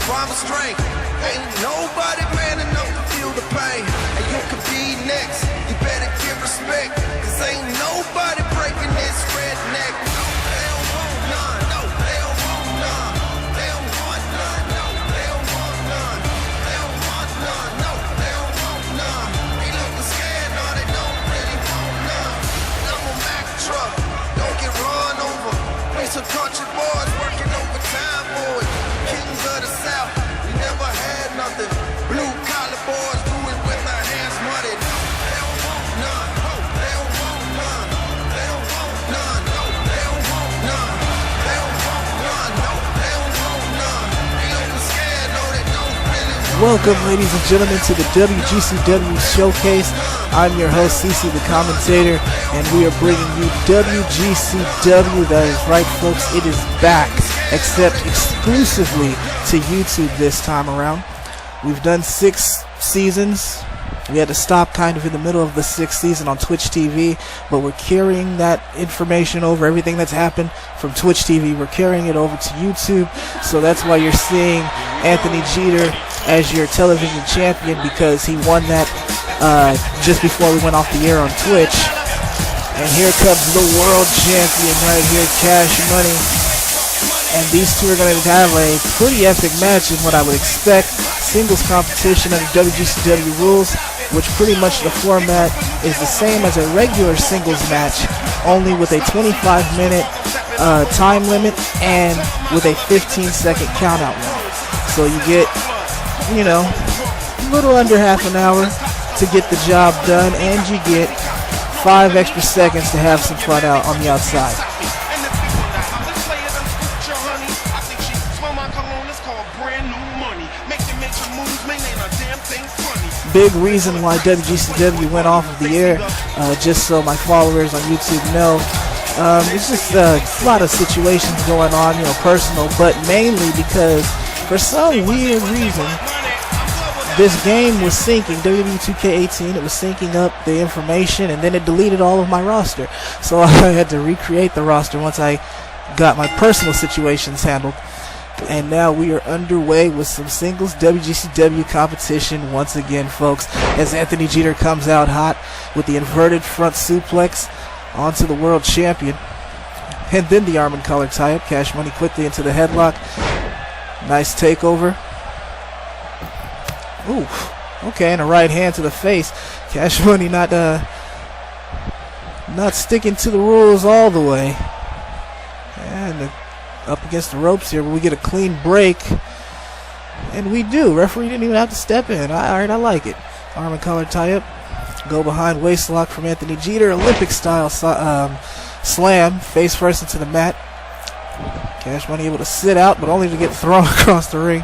rhyme strength. Ain't nobody man enough to feel the pain. And you could be next, you better give respect. Cause ain't nobody breaking this redneck. No, they don't want none. No, they don't want none. They don't want none. No, they don't want none. They don't want none. No, they don't want none. They looking scared, no, they don't really want none. I'm a Mack truck, don't get run over. We some country boys working overtime, boys. Kings of the South, we never had nothing. Blue collar boys do it with their hands muddied. They don't want none. No, they don't want none. They don't want none. No, they don't want none. They don't want none. No, they don't want none. They looking scared, no, they don't really want. Welcome, ladies and gentlemen, to the WGCW Showcase. I'm your host, CC the Commentator, and we are bringing you WGCW. That is right, folks, it is back, except exclusively to YouTube this time around. We've done 6 seasons. We had to stop kind of in the middle of the 6th season on Twitch TV, but we're carrying that information over, everything that's happened from Twitch TV, we're carrying it over to YouTube. So that's why you're seeing Anthony Jeter as your television champion, because he won that just before we went off the air on Twitch. And here comes the world champion right here, Kash Money. And these two are going to have a pretty epic match in what I would expect. Singles competition under WGCW rules, which pretty much the format is the same as a regular singles match, only with a 25-minute time limit and with a 15-second count-out limit. So you get, you know, a little under half an hour to get the job done, and you get 5 extra seconds to have some fun out on the outside. Big reason why WGCW went off of the air, just so my followers on YouTube know. It's just a lot of situations going on, you know, personal, but mainly because for some weird reason this game was syncing, WWE 2K18, it was syncing up the information, and then it deleted all of my roster. So I had to recreate the roster once I got my personal situations handled. And now we are underway with some singles WGCW competition once again, folks, as Anthony Jeter comes out hot with the inverted front suplex onto the world champion. And then the arm and collar tie-up. Kash Money quickly into the headlock. Nice takeover. Ooh, okay, and a right hand to the face. Kash Money not sticking to the rules all the way. And up against the ropes here, but we get a clean break, and we do. Referee didn't even have to step in. Alright, I like it. Arm and collar tie-up. Go behind waist lock from Anthony Jeter. Olympic style slam, face first into the mat. Kash Money able to sit out, but only to get thrown across the ring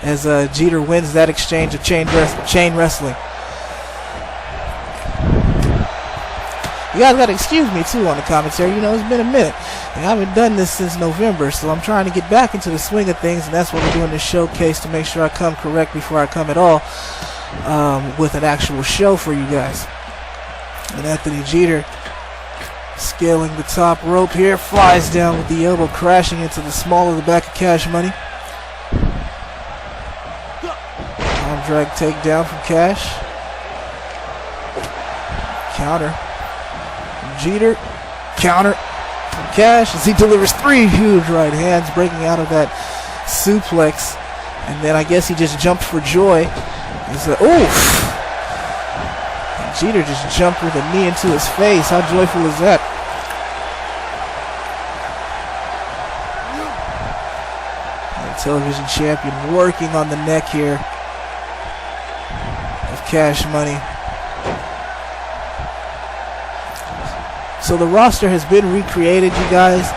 as Jeter wins that exchange of chain wrestling. You guys got to excuse me, too, on the commentary. You know, it's been a minute. And I haven't done this since November, so I'm trying to get back into the swing of things, and that's what we're doing this showcase, to make sure I come correct before I come at all with an actual show for you guys. And Anthony Jeter scaling the top rope here, flies down with the elbow, crashing into the small of the back of Kash Money. Arm drag takedown from Kash. Counter. Jeter, counter from Kash as he delivers 3 huge right hands, breaking out of that suplex, and then I guess he just jumped for joy. Oof! And Jeter just jumped with a knee into his face. How joyful is that? And television champion working on the neck here of Kash Money. So the roster has been recreated, you guys.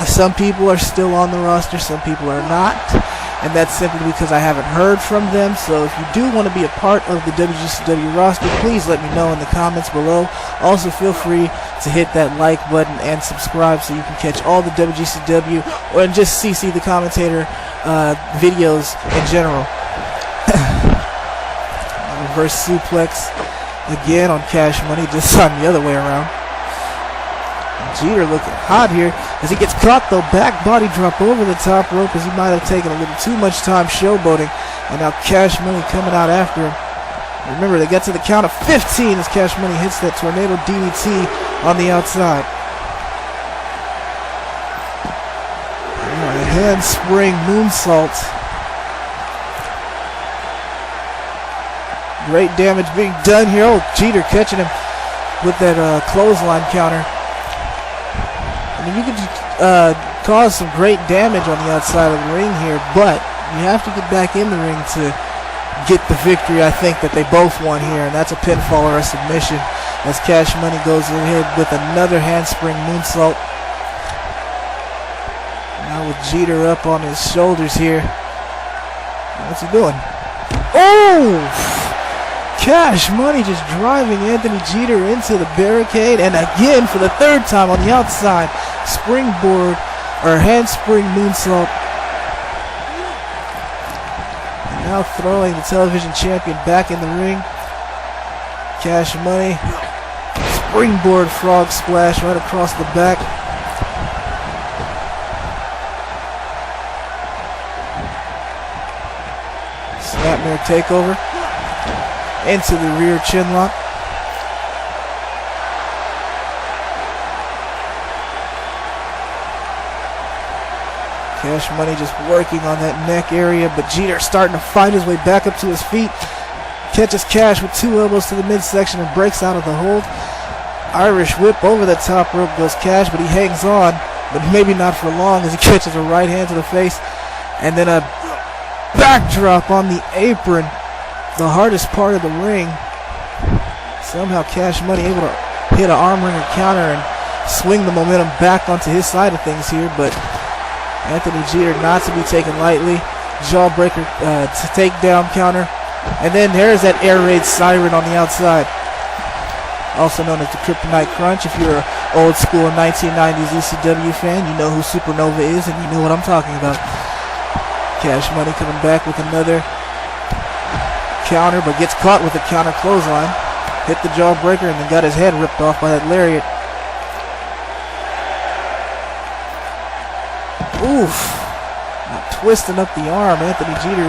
Some people are still on the roster, some people are not. And that's simply because I haven't heard from them. So if you do want to be a part of the WGCW roster, please let me know in the comments below. Also, feel free to hit that like button and subscribe so you can catch all the WGCW or just CC the Commentator videos in general. Reverse suplex again on Kash Money, this time the other way around. Jeter looking hot here as he gets caught though. Back body drop over the top rope as he might have taken a little too much time showboating. And now Kash Money coming out after him. Remember, they get to the count of 15 as Kash Money hits that tornado DDT on the outside. A handspring moonsault. Great damage being done here. Oh, Jeter catching him with that clothesline counter. I mean, you could cause some great damage on the outside of the ring here, but you have to get back in the ring to get the victory, I think, that they both won here, and that's a pinfall or a submission as Kash Money goes ahead with another handspring moonsault. Now with Jeter up on his shoulders here. What's he doing? Oh! Kash Money just driving Anthony Jeter into the barricade, and again for the third time on the outside, springboard or handspring moonsault. And now throwing the television champion back in the ring. Kash Money, springboard frog splash right across the back. Snapmare takeover. Into the rear chin lock. Kash Money just working on that neck area, but Jeter starting to fight his way back up to his feet. Catches Kash with two elbows to the midsection and breaks out of the hold. Irish whip over the top rope goes Kash, but he hangs on, but maybe not for long as he catches a right hand to the face. And then a backdrop on the apron. The hardest part of the ring. Somehow Kash Money able to hit an arm wringer counter and swing the momentum back onto his side of things here, but Anthony Jeter not to be taken lightly. Jawbreaker to takedown counter, and then there's that air raid siren on the outside, also known as the Kryptonite Crunch. If you're an old school 1990s ECW fan, you know who Supernova is, and you know what I'm talking about. Kash Money coming back with another counter, but gets caught with a counter clothesline. Hit the jawbreaker and then got his head ripped off by that lariat. Oof. Now twisting up the arm. Anthony Jeter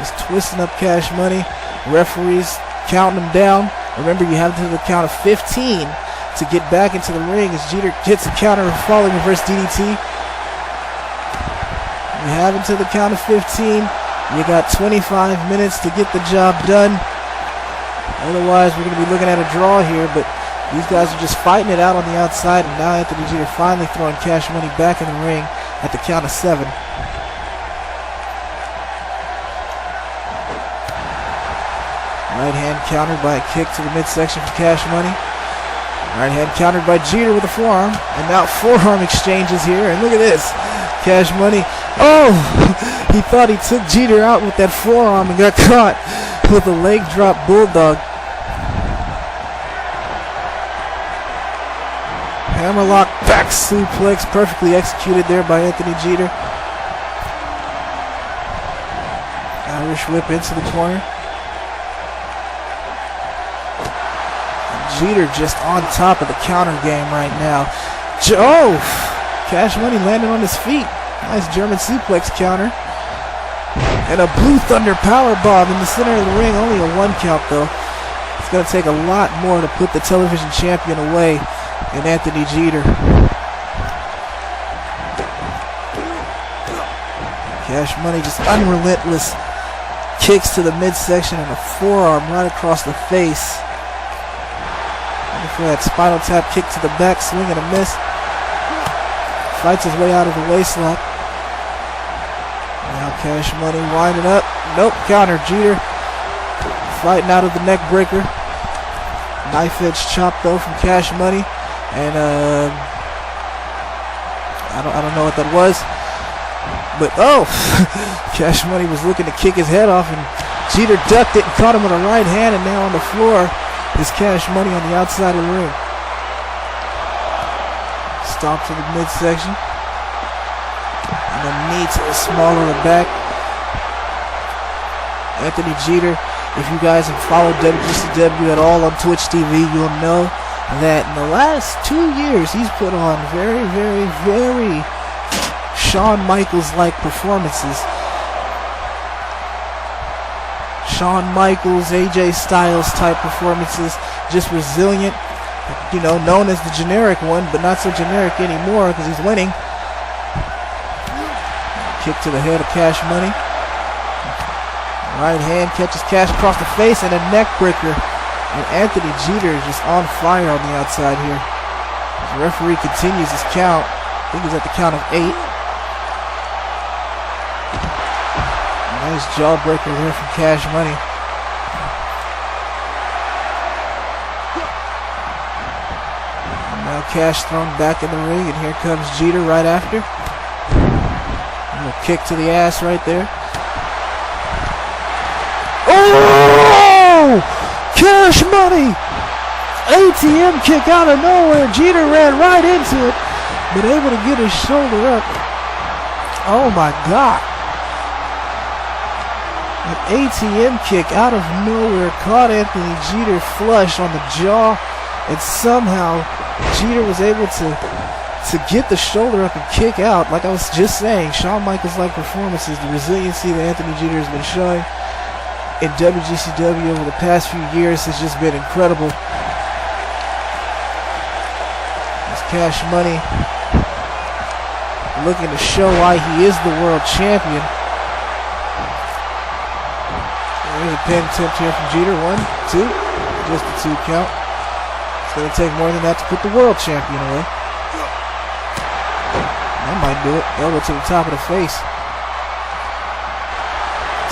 is twisting up Kash Money. Referees counting him down. Remember, you have to the count of 15 to get back into the ring as Jeter hits a counter falling reverse DDT. You have until the count of 15. You got 25 minutes to get the job done. Otherwise, we're going to be looking at a draw here, but these guys are just fighting it out on the outside, and now Anthony Jeter finally throwing Kash Money back in the ring at the count of 7. Right hand countered by a kick to the midsection for Kash Money. Right hand countered by Jeter with a forearm, and now forearm exchanges here, and look at this. Kash Money, oh, he thought he took Jeter out with that forearm and got caught with a leg drop bulldog. Hammerlock back suplex, perfectly executed there by Anthony Jeter. Irish whip into the corner. And Jeter just on top of the counter game right now. Oh, Kash Money landed on his feet. Nice German suplex counter. And a Blue Thunder powerbomb in the center of the ring. Only a 1 count though. It's going to take a lot more to put the television champion away in Anthony Jeter. Kash Money just unrelentless kicks to the midsection and a forearm right across the face. Looking for that spinal tap kick to the back, swing and a miss. Fights his way out of the waistlock. Now Kash Money winding up. Nope, counter. Jeter fighting out of the neck breaker. Knife edge chop though from Kash Money. And I don't know what that was. But oh, Kash Money was looking to kick his head off, and Jeter ducked it and caught him with a right hand, and now on the floor is Kash Money on the outside of the ring. Stomp to the midsection. And a knee to the small of the back. Anthony Jeter, if you guys have followed WGCW at all on Twitch TV, you'll know that in the last 2 years he's put on very, very, very Shawn Michaels-like performances. Shawn Michaels, AJ Styles type performances, just resilient, you know, known as the generic one, but not so generic anymore because he's winning. Kick to the head of Kash Money. Right hand catches Kash across the face and a neck breaker. And Anthony Jeter is just on fire on the outside here. The referee continues his count. I think he's at the count of 8. Nice jawbreaker there from Kash Money. And now Kash thrown back in the ring, and here comes Jeter right after. A little kick to the ass right there. Oh! Kash Money! ATM kick out of nowhere. Jeter ran right into it, but able to get his shoulder up. Oh my God. An ATM kick out of nowhere caught Anthony Jeter flush on the jaw, and somehow Jeter was able to get the shoulder up and kick out. Like I was just saying, Shawn Michaels-like performances, the resiliency that Anthony Jeter has been showing in WGCW over the past few years has just been incredible. This Kash Money looking to show why he is the world champion. There's a pin attempt here from Jeter. 1, 2. Just a 2 count. It's going to take more than that to put the world champion away. That might do it. Elbow to the top of the face.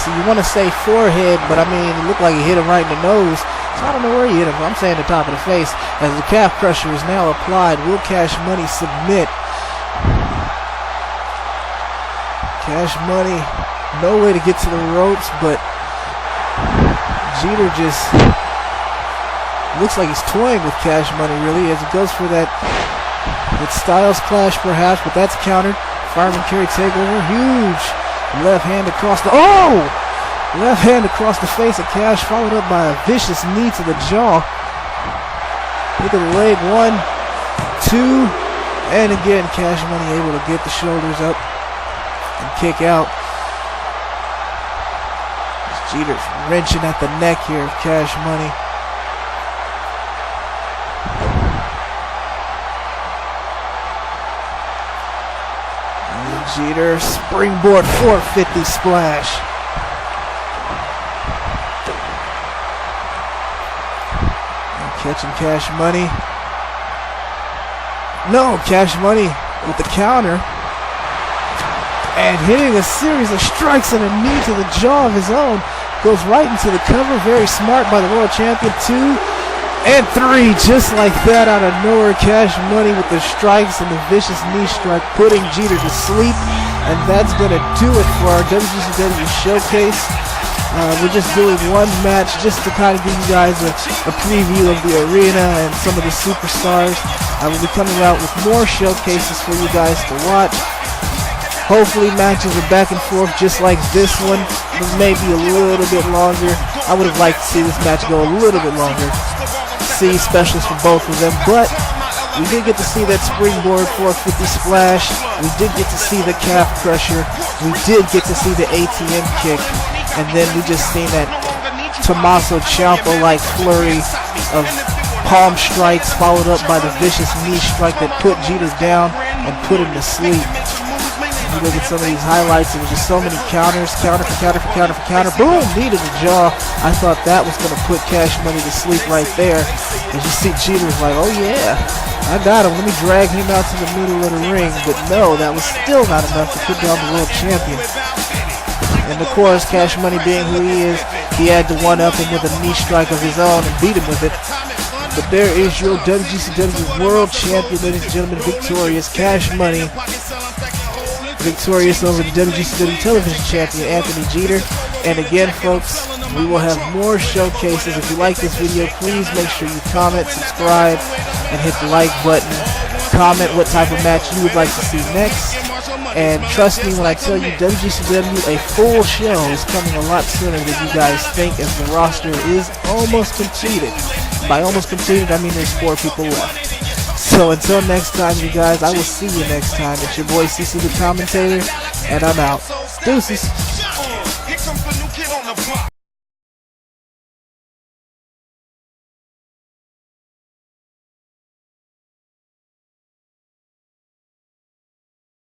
See, you want to say forehead, but I mean, it looked like he hit him right in the nose. So I don't know where he hit him. I'm saying the top of the face. As the calf crusher is now applied, will Kash Money submit? Kash Money, no way to get to the ropes, but Jeter just looks like he's toying with Kash Money, really, as it goes for that Styles clash, perhaps, but that's countered. Fireman carry takeover, huge left hand across the left hand across the face of Kash, followed up by a vicious knee to the jaw. Look at the leg, 1, 2, and again Kash Money able to get the shoulders up and kick out. Jeter's wrenching at the neck here of Kash Money. And Jeter, springboard 450 splash. And catching Kash Money. No, Kash Money with the counter. And hitting a series of strikes and a knee to the jaw of his own. Goes right into the cover. Very smart by the world champion. 2 and 3. Just like that out of nowhere. Kash Money with the strikes and the vicious knee strike, putting Jeter to sleep. And that's going to do it for our WGCW showcase. We're just doing one match just to kind of give you guys a preview of the arena and some of the superstars. I will be coming out with more showcases for you guys to watch. Hopefully matches are back and forth just like this one, but maybe a little bit longer. I would have liked to see this match go a little bit longer. See specials for both of them, but we did get to see that springboard 450 splash. We did get to see the calf crusher. We did get to see the ATM kick. And then we just seen that Tommaso Ciampa-like flurry of palm strikes followed up by the vicious knee strike that put Jeter down and put him to sleep. You look at some of these highlights, it was just so many counters, counter for counter for counter for counter, boom, knee to the jaw. I thought that was going to put Kash Money to sleep right there. As you see Jeter's like, oh yeah, I got him, let me drag him out to the middle of the ring. But no, that was still not enough to put down the world champion. And of course, Kash Money being who he is, he had to one-up him with a knee strike of his own and beat him with it. But there is your WGCW world champion, ladies and gentlemen, victorious Kash Money. Victorious over the WGCW television champion, Anthony Jeter. And again, folks, we will have more showcases. If you like this video, please make sure you comment, subscribe, and hit the like button. comment what type of match you would like to see next. And trust me when I tell you, WGCW, a full show is coming a lot sooner than you guys think, as the roster is almost completed. By almost completed, I mean there's 4 people left. So until next time, you guys, I will see you next time. It's your boy CC the Commentator, and I'm out. Deuces.